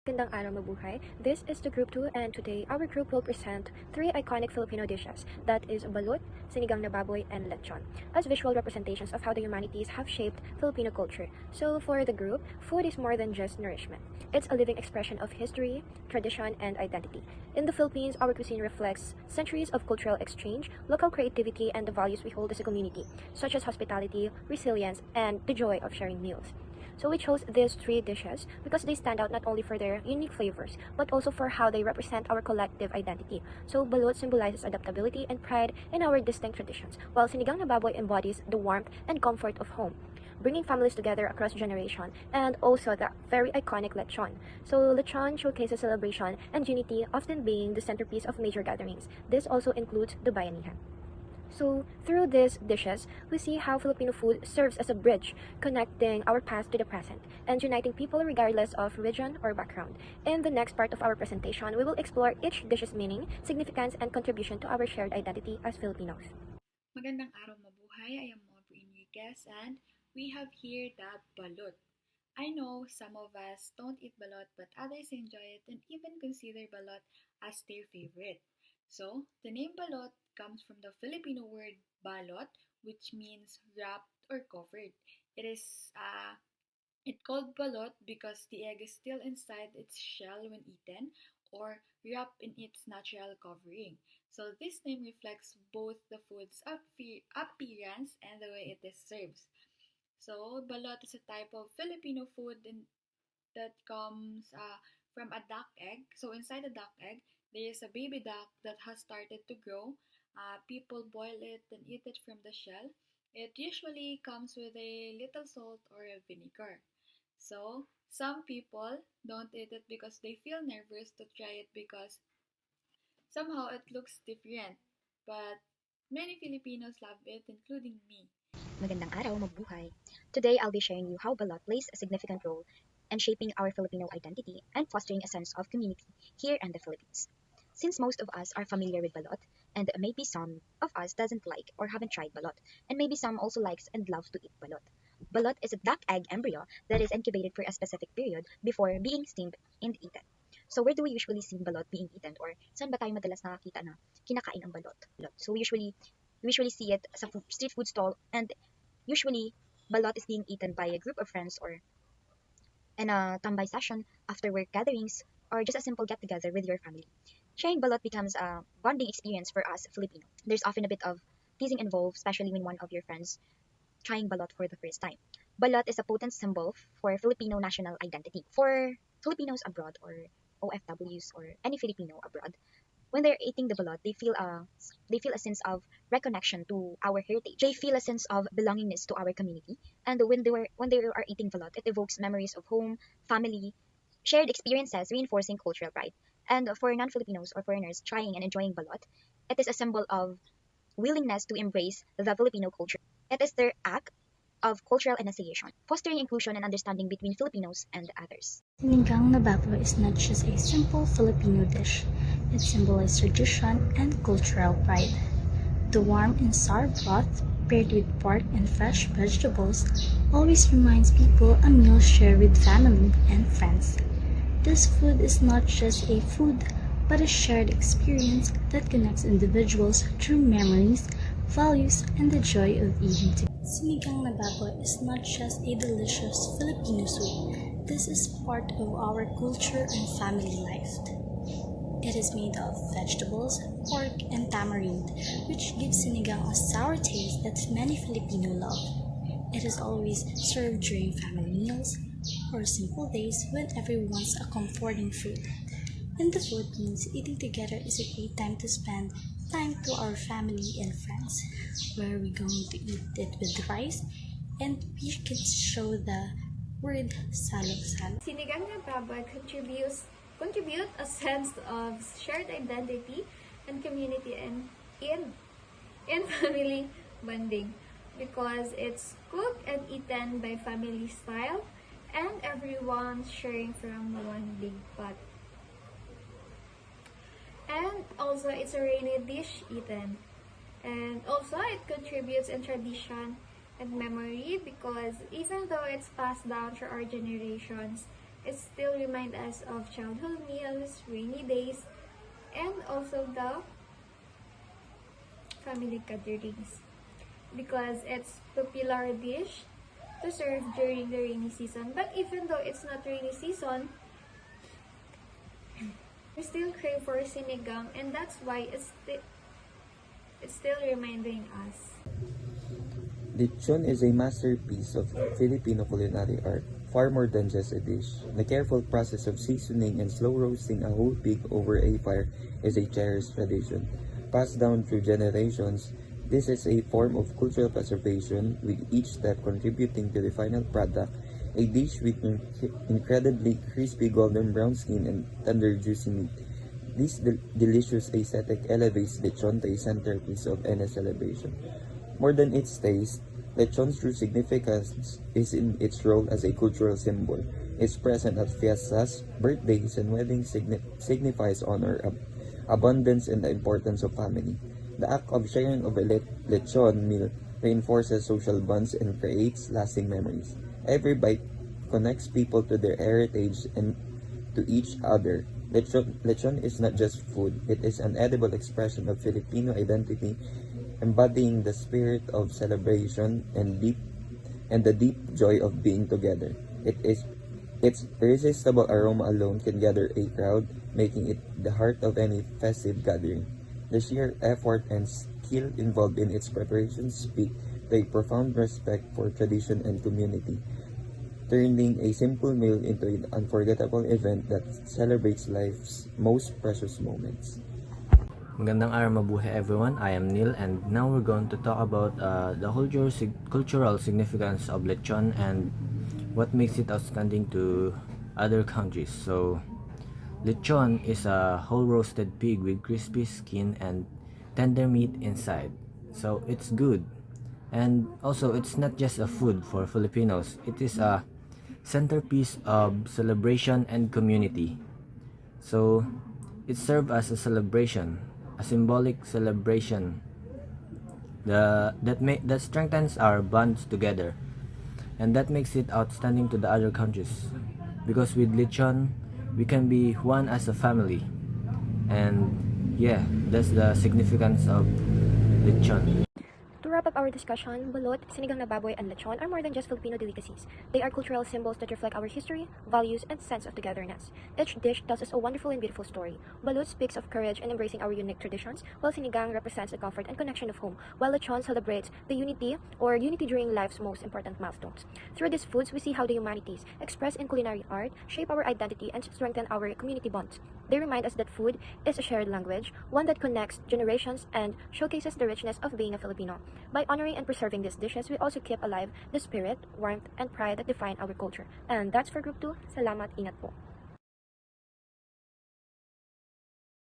Magandang araw, mabuhay. This is the Group 2 and today our group will present three iconic Filipino dishes, that is balut, sinigang na baboy, and lechon, as visual representations of how the humanities have shaped Filipino culture. So for the group, food is more than just nourishment. It's a living expression of history, tradition, and identity. In the Philippines, our cuisine reflects centuries of cultural exchange, local creativity, and the values we hold as a community, such as hospitality, resilience, and the joy of sharing meals. So we chose these three dishes because they stand out not only for their unique flavors, but also for how they represent our collective identity. So balut symbolizes adaptability and pride in our distinct traditions, while sinigang na baboy embodies the warmth and comfort of home, bringing families together across generation, and also the very iconic lechon. So lechon showcases celebration and unity, often being the centerpiece of major gatherings. This also includes the bayanihan. So, through these dishes, we see how Filipino food serves as a bridge connecting our past to the present and uniting people regardless of region or background. In the next part of our presentation, we will explore each dish's meaning, significance, and contribution to our shared identity as Filipinos. Magandang araw, mabuhay. I am Aubrey Enriquez and we have here the balut. I know some of us don't eat balut but others enjoy it and even consider balut as their favorite. So, the name balot comes from the Filipino word balot, which means wrapped or covered. It is called balot because the egg is still inside its shell when eaten or wrapped in its natural covering. So this name reflects both the food's appearance and the way it is served. So balot is a type of Filipino food that comes from a duck egg. So inside the duck egg, there is a baby duck that has started to grow. People boil it and eat it from the shell. It usually comes with a little salt or a vinegar. So some people don't eat it because they feel nervous to try it because somehow it looks different. But many Filipinos love it, including me. Magandang araw, mabuhay! Today I'll be sharing you how balot plays a significant role in shaping our Filipino identity and fostering a sense of community here in the Philippines. Since most of us are familiar with balot, and maybe some of us doesn't like or haven't tried balot, and maybe some also likes and love to eat balot. Balot is a duck egg embryo that is incubated for a specific period before being steamed and eaten. So where do we usually see balot being eaten, or saan ba tayo madalas nakakita na kinakain ang balot? So we usually see it sa street food stall, and usually balot is being eaten by a group of friends or in a tambay session after work gatherings or just a simple get together with your family. Sharing balot becomes a bonding experience for us Filipino. There's often a bit of teasing involved, especially when one of your friends trying balot for the first time. Balot is a potent symbol for Filipino national identity. For Filipinos abroad or OFWs or any Filipino abroad, when they're eating the balot, they feel a sense of reconnection to our heritage. They feel a sense of belongingness to our community. And when they are eating balot, it evokes memories of home, family, shared experiences, reinforcing cultural pride. And for non-Filipinos or foreigners trying and enjoying balot, it is a symbol of willingness to embrace the Filipino culture. It is their act of cultural initiation, fostering inclusion and understanding between Filipinos and others. Sinigang na baboy is not just a simple Filipino dish. It symbolizes tradition and cultural pride. The warm and sour broth, paired with pork and fresh vegetables, always reminds people a meal shared with family and friends. This food is not just a food, but a shared experience that connects individuals through memories, values, and the joy of eating together. Sinigang na baboy is not just a delicious Filipino soup. This is part of our culture and family life. It is made of vegetables, pork, and tamarind, which gives sinigang a sour taste that many Filipino love. It is always served during family meals or simple days when everyone wants a comforting food. In the Philippines, eating together is a great time to spend time to our family and friends, where we're going to eat it with rice, and we can show the word salo-salo. Sinigang na baboy contribute a sense of shared identity and community and in family bonding because it's cooked and eaten by family style and everyone sharing from one big pot. And also it's a rainy dish eaten. And also it contributes in tradition and memory because even though it's passed down through our generations, It still reminds us of childhood meals, rainy days, and also the family gatherings. Because it's popular dish to serve during the rainy season. But even though it's not rainy season, we still crave for sinigang, and that's why it's still reminding us. Lechon is a masterpiece of Filipino culinary art, far more than just a dish. The careful process of seasoning and slow roasting a whole pig over a fire is a cherished tradition. Passed down through generations, this is a form of cultural preservation, with each step contributing to the final product, a dish with incredibly crispy golden brown skin and tender juicy meat. This delicious aesthetic elevates lechon to a centerpiece of any celebration. More than its taste, lechon's true significance is in its role as a cultural symbol. Its presence at fiestas, birthdays, and weddings signifies honor, abundance, and the importance of family. The act of sharing of a lechon meal reinforces social bonds and creates lasting memories. Every bite connects people to their heritage and to each other. Lechon is not just food, it is an edible expression of Filipino identity, embodying the spirit of celebration and the deep joy of being together. Its irresistible aroma alone can gather a crowd, making it the heart of any festive gathering. The sheer effort and skill involved in its preparation speak to a profound respect for tradition and community, turning a simple meal into an unforgettable event that celebrates life's most precious moments. Magandang araw, mabuhay everyone. I am Neil, and now we're going to talk about the cultural significance of lechon and what makes it outstanding to other countries. So, lechon is a whole roasted pig with crispy skin and tender meat inside. So, it's good. And also, it's not just a food for Filipinos. It is a centerpiece of celebration and community. So, it serves as a celebration, a symbolic celebration that strengthens our bonds together, and that makes it outstanding to the other countries, because with lechon we can be one as a family. And yeah, that's the significance of lechon. To wrap up our discussion, balut, sinigang na baboy, and lechon are more than just Filipino delicacies. They are cultural symbols that reflect our history, values, and sense of togetherness. Each dish tells us a wonderful and beautiful story. Balut speaks of courage and embracing our unique traditions, while sinigang represents the comfort and connection of home, while lechon celebrates the unity during life's most important milestones. Through these foods, we see how the humanities, expressed in culinary art, shape our identity and strengthen our community bonds. They remind us that food is a shared language, one that connects generations and showcases the richness of being a Filipino. By honoring and preserving these dishes, we also keep alive the spirit, warmth, and pride that define our culture. And that's for Group 2. Salamat, ingat po.